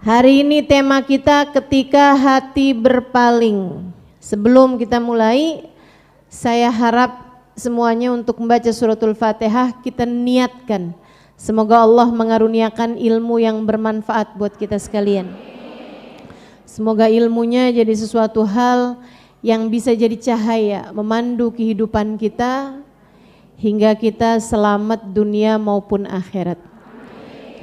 Hari ini tema kita ketika hati berpaling. Sebelum kita mulai, saya harap semuanya untuk membaca suratul Fatihah kita niatkan. Semoga Allah mengaruniakan ilmu yang bermanfaat buat kita sekalian. Semoga ilmunya jadi sesuatu hal yang bisa jadi cahaya memandu kehidupan kita hingga kita selamat dunia maupun akhirat.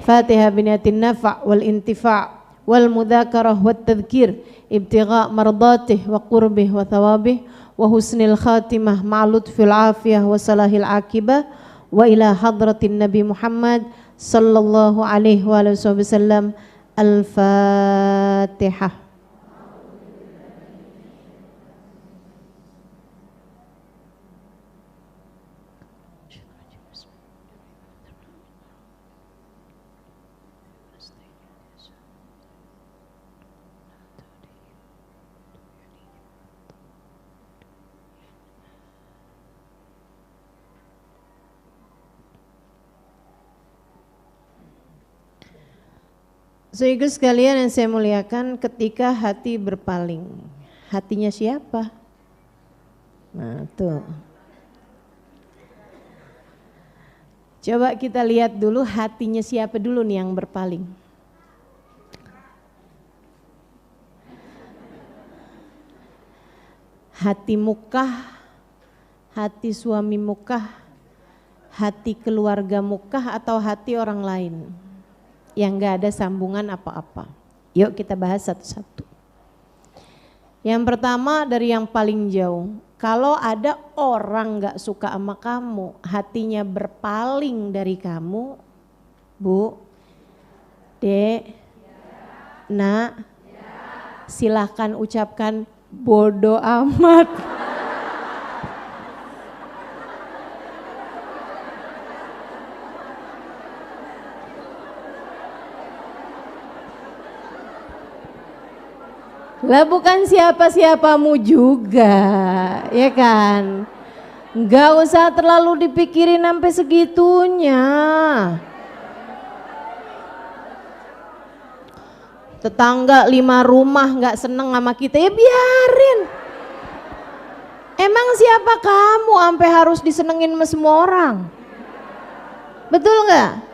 Fatihah biniyatin nafa' wal intifa' wal mudzakarah wat tadhkir ibtigha' mardatih wa qurbih wa thawabih wa husnil khatimah ma'lud fil afiyah wa salahil akibah wa ila hadratin Nabi Muhammad sallallahu alaihi wa sallam. Al-Fatihah. Saudara sekalian yang saya muliakan, ketika hati berpaling, hatinya siapa? Nah tuh, coba kita lihat dulu hatinya siapa dulu nih yang berpaling. Hati mukah, hati suami mukah, hati keluarga mukah, atau hati orang lain yang gak ada sambungan apa-apa. Yuk kita bahas satu-satu. Yang pertama dari yang paling jauh. Kalau ada orang gak suka sama kamu, hatinya berpaling dari kamu, Bu, Dek, Nak, silahkan ucapkan bodoh amat. Lah bukan siapa-siapamu juga, ya kan? Enggak usah terlalu dipikirin sampai segitunya. Tetangga 5 rumah enggak seneng sama kita, ya biarin. Emang siapa kamu sampai harus disenengin sama semua orang? Betul enggak?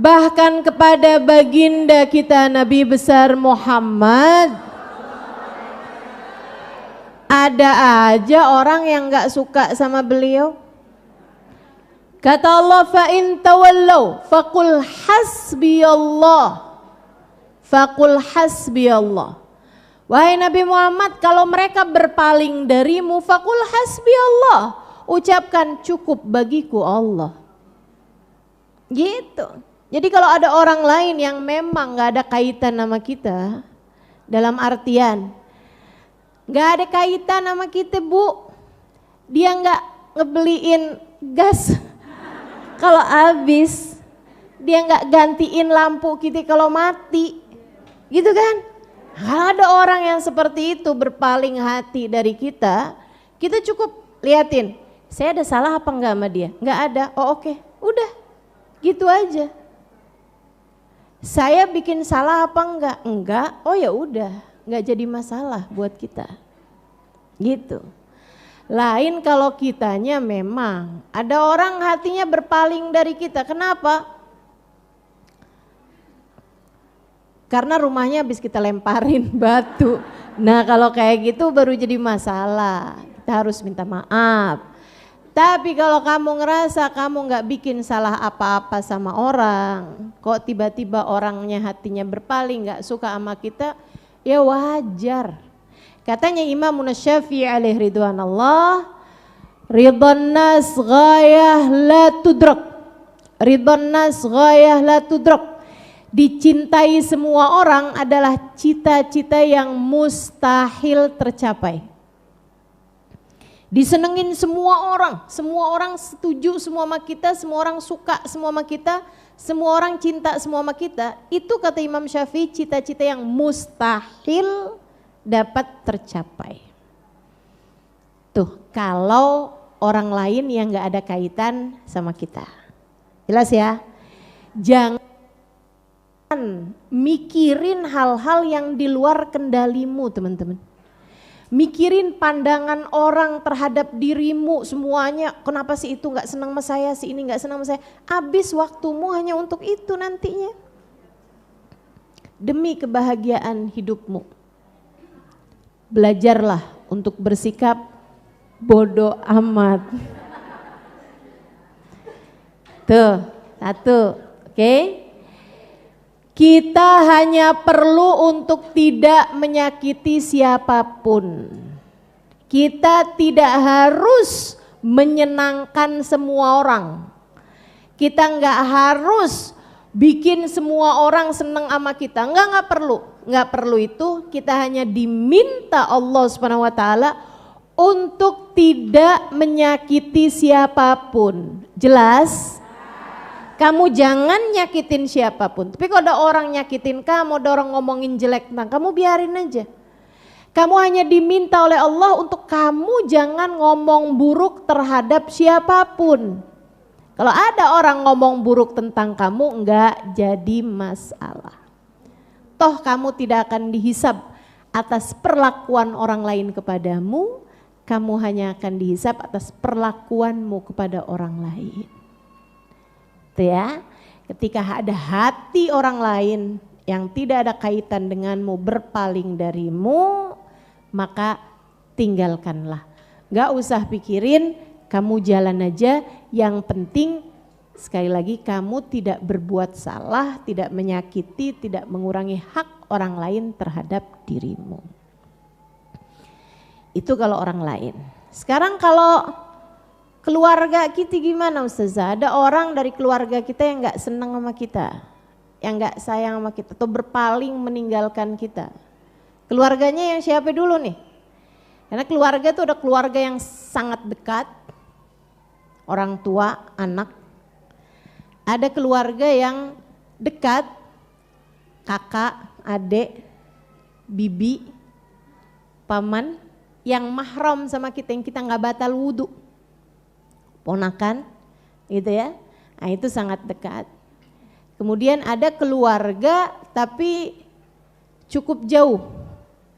Bahkan kepada baginda kita Nabi besar Muhammad, ada aja orang yang gak suka sama beliau. Kata Allah, fa in tawallau faqul hasbiyallah, faqul hasbiyallah. Wahai Nabi Muhammad, kalau mereka berpaling darimu, faqul hasbiyallah, ucapkan cukup bagiku Allah. Gitu. Jadi kalau ada orang lain yang memang gak ada kaitan sama kita, dalam artian gak ada kaitan sama kita, Bu, dia gak ngebeliin gas kalau habis, dia gak gantiin lampu kita kalau mati, gitu kan? Kalau ada orang yang seperti itu berpaling hati dari kita, kita cukup liatin, saya ada salah apa enggak sama dia? Enggak ada, oh oke, udah gitu aja. Saya bikin salah apa enggak? Enggak, oh ya udah, enggak jadi masalah buat kita. Gitu. Lain kalau kitanya memang ada orang hatinya berpaling dari kita. Kenapa? Karena rumahnya habis kita lemparin batu. Nah kalau kayak gitu baru jadi masalah. Kita harus minta maaf. Tapi kalau kamu ngerasa kamu gak bikin salah apa-apa sama orang, kok tiba-tiba orangnya hatinya berpaling gak suka sama kita, ya wajar. Katanya Imam Syafi'i alaihi ridwanallah, ridwan nas ghayah la tudrak, ridwan nas ghayah la tudrak. Dicintai semua orang adalah cita-cita yang mustahil tercapai. Disenengin semua orang setuju semua sama kita, semua orang suka semua sama kita, semua orang cinta semua sama kita. Itu kata Imam Syafi'i cita-cita yang mustahil dapat tercapai. Tuh kalau orang lain yang gak ada kaitan sama kita. Jelas ya? Jangan mikirin hal-hal yang di luar kendalimu teman-teman. Mikirin pandangan orang terhadap dirimu semuanya, kenapa si itu gak senang sama saya, si ini gak senang sama saya. Habis waktumu hanya untuk itu nantinya. Demi kebahagiaan hidupmu. Belajarlah untuk bersikap bodoh amat. Tuh, satu, oke? Kita hanya perlu untuk tidak menyakiti siapapun. Kita tidak harus menyenangkan semua orang. Kita nggak harus bikin semua orang senang sama kita. Nggak perlu. Nggak perlu itu, kita hanya diminta Allah Subhanahu wa taala untuk tidak menyakiti siapapun. Jelas? Kamu jangan nyakitin siapapun. Tapi kalau ada orang nyakitin kamu, ada orang ngomongin jelek tentang kamu, biarin aja. Kamu hanya diminta oleh Allah untuk kamu jangan ngomong buruk terhadap siapapun. Kalau ada orang ngomong buruk tentang kamu, enggak jadi masalah. Toh kamu tidak akan dihisab atas perlakuan orang lain kepadamu, kamu hanya akan dihisab atas perlakuanmu kepada orang lain. Ya, ketika ada hati orang lain yang tidak ada kaitan denganmu berpaling darimu, maka tinggalkanlah. Gak usah pikirin, kamu jalan aja. Yang penting sekali lagi kamu tidak berbuat salah, tidak menyakiti, tidak mengurangi hak orang lain terhadap dirimu. Itu kalau orang lain. Sekarang kalau keluarga kita gimana Ustazah? Ada orang dari keluarga kita yang gak senang sama kita, yang gak sayang sama kita, atau berpaling meninggalkan kita. Keluarganya yang siapa dulu nih? Karena keluarga itu ada keluarga yang sangat dekat, orang tua, anak. Ada keluarga yang dekat, kakak, adik, bibi, paman, yang mahram sama kita, yang kita gak batal wudhu. Ponakan gitu ya, nah itu sangat dekat. Kemudian ada keluarga tapi cukup jauh,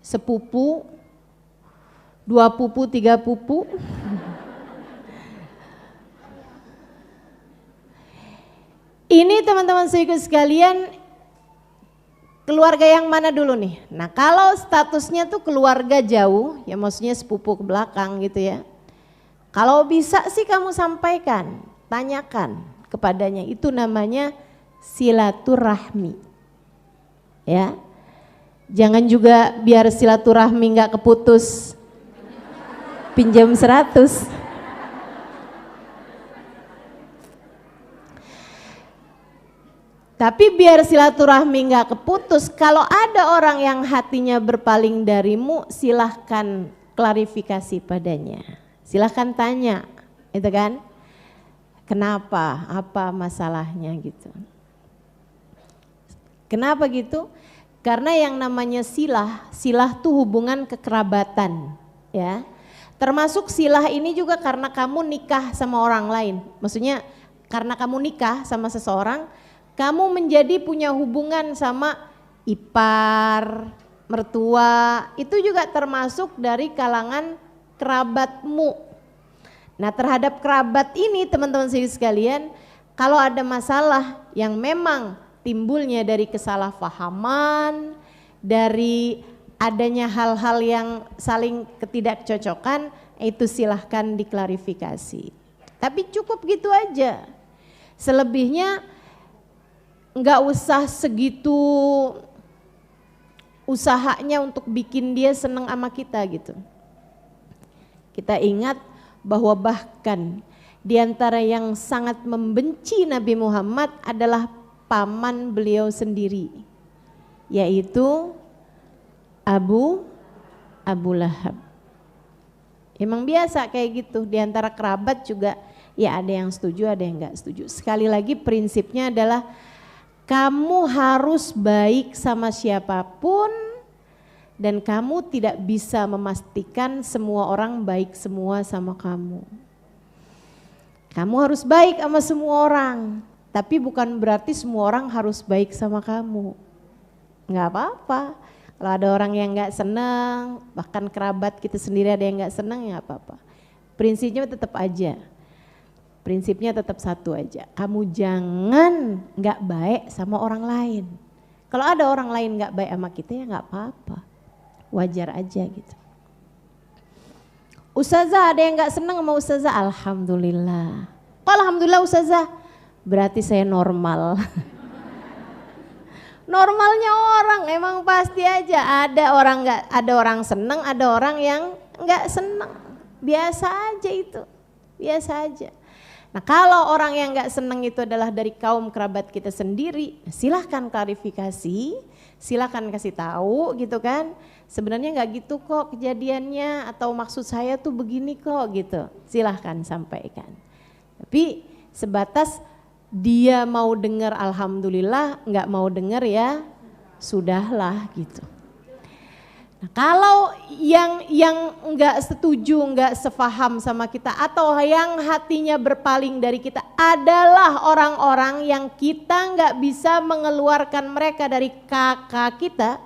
sepupu, 2 pupu, 3 pupu. Ini teman-teman sekalian, keluarga yang mana dulu nih? Nah kalau statusnya tuh keluarga jauh, ya maksudnya sepupu ke belakang gitu ya. Kalau bisa sih kamu sampaikan, tanyakan kepadanya, itu namanya silaturahmi. Ya. Jangan juga biar silaturahmi nggak keputus, pinjam 100. Tapi biar silaturahmi nggak keputus, kalau ada orang yang hatinya berpaling darimu, silahkan klarifikasi padanya. Silahkan tanya, itu kan, kenapa, apa masalahnya gitu. Kenapa gitu? Karena yang namanya silah tuh hubungan kekerabatan, ya. Termasuk silah ini juga karena kamu nikah sama orang lain. Maksudnya karena kamu nikah sama seseorang, kamu menjadi punya hubungan sama ipar, mertua, itu juga termasuk dari kalangan kerabatmu. Nah terhadap kerabat ini teman-teman sekalian, kalau ada masalah yang memang timbulnya dari kesalahpahaman, dari adanya hal-hal yang saling ketidakcocokan, itu silahkan diklarifikasi. Tapi cukup gitu aja. Selebihnya nggak usah segitu usahanya untuk bikin dia senang sama kita gitu. Kita ingat bahwa bahkan di antara yang sangat membenci Nabi Muhammad adalah paman beliau sendiri, yaitu Abu Lahab. Emang biasa kayak gitu, di antara kerabat juga ya ada yang setuju, ada yang enggak setuju. Sekali lagi prinsipnya adalah kamu harus baik sama siapapun dan kamu tidak bisa memastikan semua orang baik semua sama kamu. Kamu harus baik sama semua orang, tapi bukan berarti semua orang harus baik sama kamu. nggak apa-apa. Kalau ada orang yang nggak senang, bahkan kerabat kita sendiri ada yang nggak senang, ya nggak apa-apa. Prinsipnya tetap aja. Prinsipnya tetap satu aja. Kamu jangan nggak baik sama orang lain. Kalau ada orang lain nggak baik sama kita ya nggak apa-apa. Wajar aja gitu. Ustazah ada yang nggak senang sama ustazah, alhamdulillah. Kok alhamdulillah ustazah? Berarti saya normal. Normalnya orang emang pasti aja ada orang senang, ada orang yang nggak senang. Biasa aja itu, biasa aja. Nah kalau orang yang nggak senang itu adalah dari kaum kerabat kita sendiri, silahkan klarifikasi, silahkan kasih tahu gitu kan. Sebenarnya nggak gitu kok kejadiannya, atau maksud saya tuh begini kok gitu. Silahkan sampaikan. Tapi sebatas dia mau dengar alhamdulillah, nggak mau dengar ya sudahlah gitu. Nah, kalau yang nggak setuju, nggak sefaham sama kita, atau yang hatinya berpaling dari kita adalah orang-orang yang kita nggak bisa mengeluarkan mereka dari kakak kita.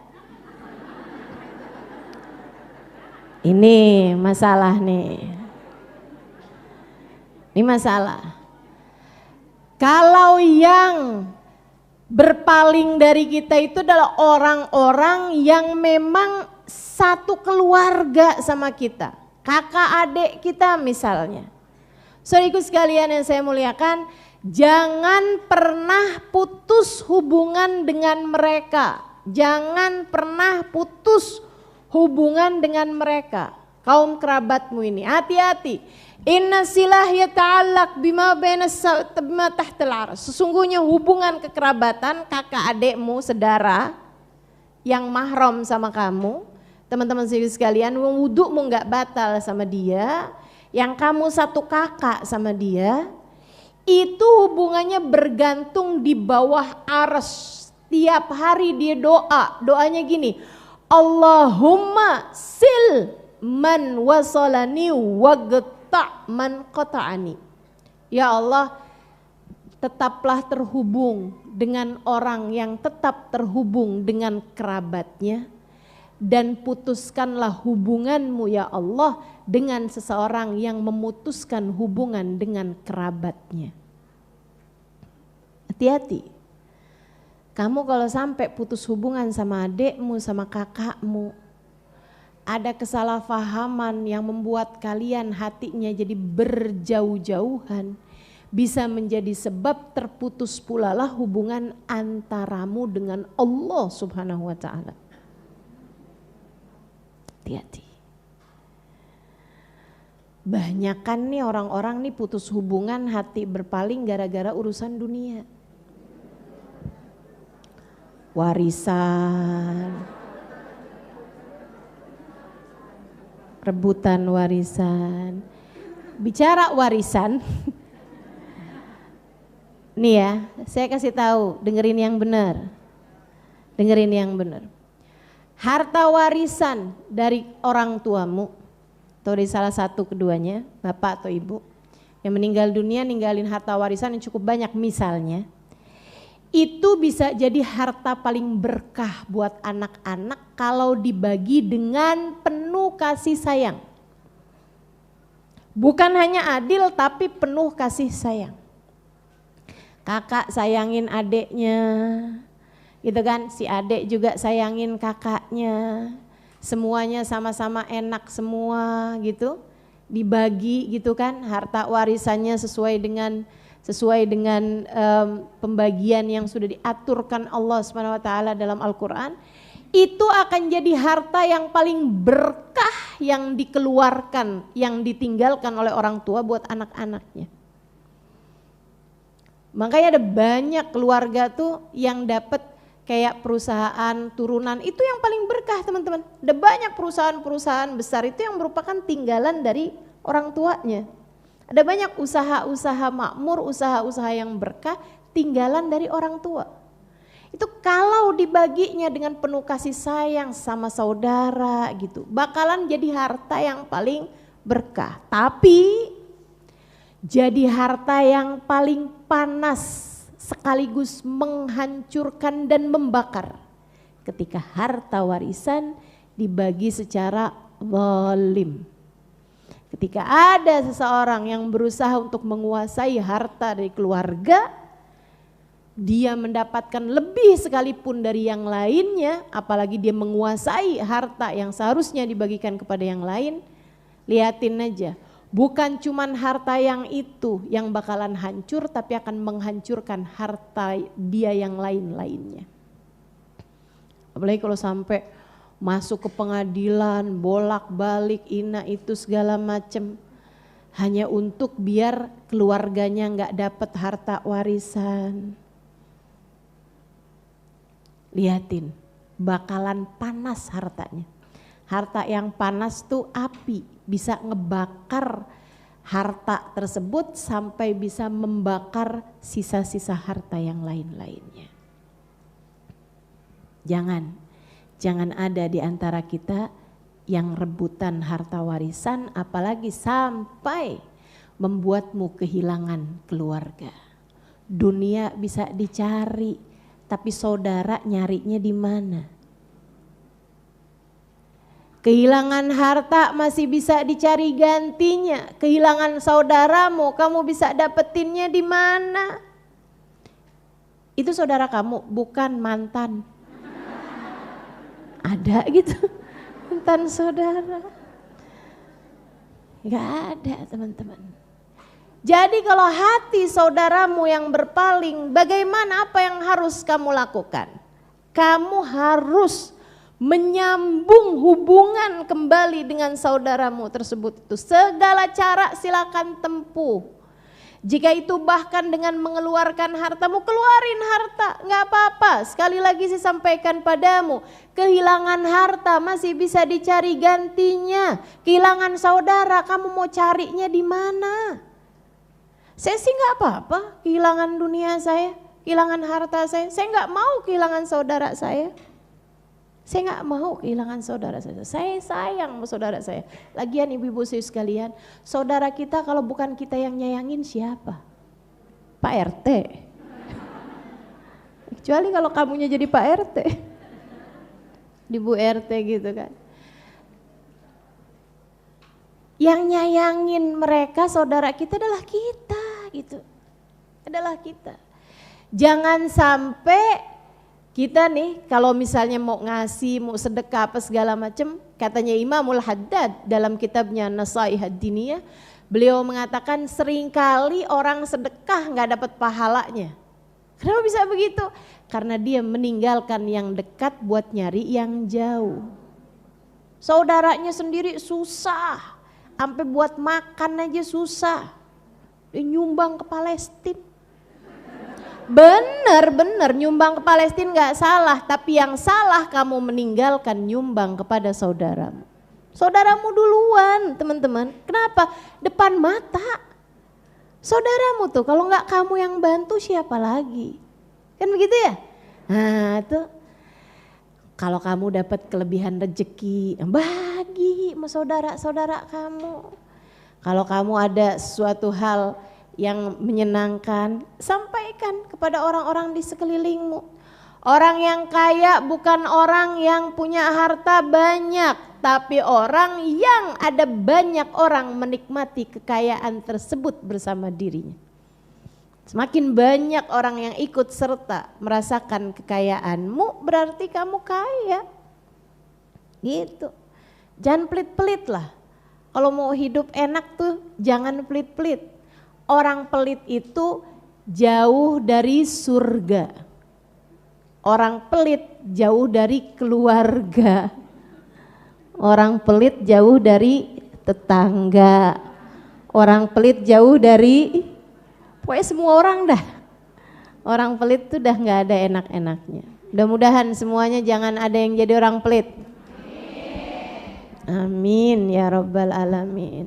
Ini masalah nih. Ini masalah. Kalau yang berpaling dari kita itu adalah orang-orang yang memang satu keluarga sama kita, kakak adik kita misalnya. Saudaraku sekalian yang saya muliakan, jangan pernah putus hubungan dengan mereka. Jangan pernah putus hubungan dengan mereka. Kaum kerabatmu ini, hati-hati. Inna silah yata'allaq bima tahtal arsy. Sesungguhnya hubungan kekerabatan kakak adikmu, saudara yang mahram sama kamu, teman-teman sekalian, wudumu nggak batal sama dia, yang kamu satu kakak sama dia, itu hubungannya bergantung di bawah arsy. Tiap hari dia doanya gini, Allahumma sil man wasalani waqta' man qata'ani. Ya Allah, tetaplah terhubung dengan orang yang tetap terhubung dengan kerabatnya, dan putuskanlah hubunganmu ya Allah dengan seseorang yang memutuskan hubungan dengan kerabatnya. Hati-hati. Kamu kalau sampai putus hubungan sama adekmu, sama kakakmu, ada kesalahpahaman yang membuat kalian hatinya jadi berjauh-jauhan, bisa menjadi sebab terputus pula lah hubungan antaramu dengan Allah Subhanahu wa ta'ala. Hati-hati. Banyakan nih orang-orang nih putus hubungan, hati berpaling gara-gara urusan dunia. Warisan, rebutan warisan. Bicara warisan, nih ya, saya kasih tahu, dengerin yang benar. Dengerin yang benar. Harta warisan dari orang tuamu, atau dari salah satu keduanya, bapak atau ibu, yang meninggal dunia ninggalin harta warisan yang cukup banyak misalnya, itu bisa jadi harta paling berkah buat anak-anak kalau dibagi dengan penuh kasih sayang. Bukan hanya adil tapi penuh kasih sayang. Kakak sayangin adeknya, gitu kan, si adek juga sayangin kakaknya, semuanya sama-sama enak semua gitu, dibagi gitu kan, harta warisannya sesuai dengan pembagian yang sudah diaturkan Allah Subhanahu wa taala dalam Al-Qur'an. Itu akan jadi harta yang paling berkah yang dikeluarkan, yang ditinggalkan oleh orang tua buat anak-anaknya. Makanya ada banyak keluarga tuh yang dapat kayak perusahaan turunan, itu yang paling berkah teman-teman. Ada banyak perusahaan-perusahaan besar itu yang merupakan tinggalan dari orang tuanya. Ada banyak usaha-usaha makmur, usaha-usaha yang berkah, tinggalan dari orang tua. Itu kalau dibaginya dengan penuh kasih sayang sama saudara gitu, bakalan jadi harta yang paling berkah. Tapi jadi harta yang paling panas sekaligus menghancurkan dan membakar ketika harta warisan dibagi secara zalim. Ketika ada seseorang yang berusaha untuk menguasai harta dari keluarga, dia mendapatkan lebih sekalipun dari yang lainnya, apalagi dia menguasai harta yang seharusnya dibagikan kepada yang lain, liatin aja. Bukan cuman harta yang itu yang bakalan hancur, tapi akan menghancurkan harta dia yang lain-lainnya. Apalagi kalau sampai masuk ke pengadilan, bolak-balik, itu segala macam. Hanya untuk biar keluarganya gak dapat harta warisan. Liatin, bakalan panas hartanya. Harta yang panas tuh api, bisa ngebakar harta tersebut sampai bisa membakar sisa-sisa harta yang lain-lainnya. Jangan ada di antara kita yang rebutan harta warisan, apalagi sampai membuatmu kehilangan keluarga. Dunia bisa dicari, tapi saudara nyarinya di mana? Kehilangan harta masih bisa dicari gantinya. Kehilangan saudaramu, kamu bisa dapetinnya di mana? Itu saudara kamu, bukan mantan. Ada gitu, mantan saudara. Gak ada teman-teman. Jadi kalau hati saudaramu yang berpaling, bagaimana, apa yang harus kamu lakukan? Kamu harus menyambung hubungan kembali dengan saudaramu tersebut itu. Segala cara silakan tempuh. Jika itu bahkan dengan mengeluarkan hartamu, keluarin harta, nggak apa-apa. Sekali lagi saya sampaikan padamu, kehilangan harta masih bisa dicari gantinya. Kehilangan saudara, kamu mau carinya di mana? Saya sih nggak apa-apa kehilangan dunia saya, kehilangan harta saya nggak mau kehilangan saudara saya. Saya nggak mau kehilangan saudara saya sayang sama saudara saya. Lagian ibu-ibu saya sekalian, saudara kita kalau bukan kita yang nyayangin siapa? Pak RT. Kecuali kalau kamunya jadi Pak RT. Di Bu RT gitu kan. Yang nyayangin mereka saudara kita adalah kita gitu. Adalah kita. Jangan sampai kita nih kalau misalnya mau ngasih, mau sedekah apa segala macam, katanya Imamul Haddad dalam kitabnya Nasaih Ad-Diniyah, beliau mengatakan seringkali orang sedekah nggak dapat pahalanya. Kenapa bisa begitu? Karena dia meninggalkan yang dekat buat nyari yang jauh. Saudaranya sendiri susah, sampai buat makan aja susah. Dia nyumbang ke Palestina. Benar nyumbang ke Palestina nggak salah, tapi yang salah kamu meninggalkan nyumbang kepada saudaramu. Saudaramu duluan teman-teman, kenapa? Depan mata. Saudaramu tuh kalau nggak kamu yang bantu siapa lagi? Kan begitu ya? Nah tuh kalau kamu dapat kelebihan rezeki, bagi sama saudara-saudara kamu. Kalau kamu ada suatu hal yang menyenangkan, sampaikan kepada orang-orang di sekelilingmu. Orang yang kaya bukan orang yang punya harta banyak, tapi orang yang ada banyak orang menikmati kekayaan tersebut bersama dirinya. Semakin banyak orang yang ikut serta merasakan kekayaanmu, berarti kamu kaya. Gitu. Jangan pelit-pelit lah. Kalau mau hidup enak tuh jangan pelit-pelit. Orang pelit itu jauh dari surga. Orang pelit jauh dari keluarga. Orang pelit jauh dari tetangga. Orang pelit jauh dari, pokoknya semua orang dah. Orang pelit tuh dah gak ada enak-enaknya. Mudah-mudahan semuanya jangan ada yang jadi orang pelit. Amin ya rabbal alamin.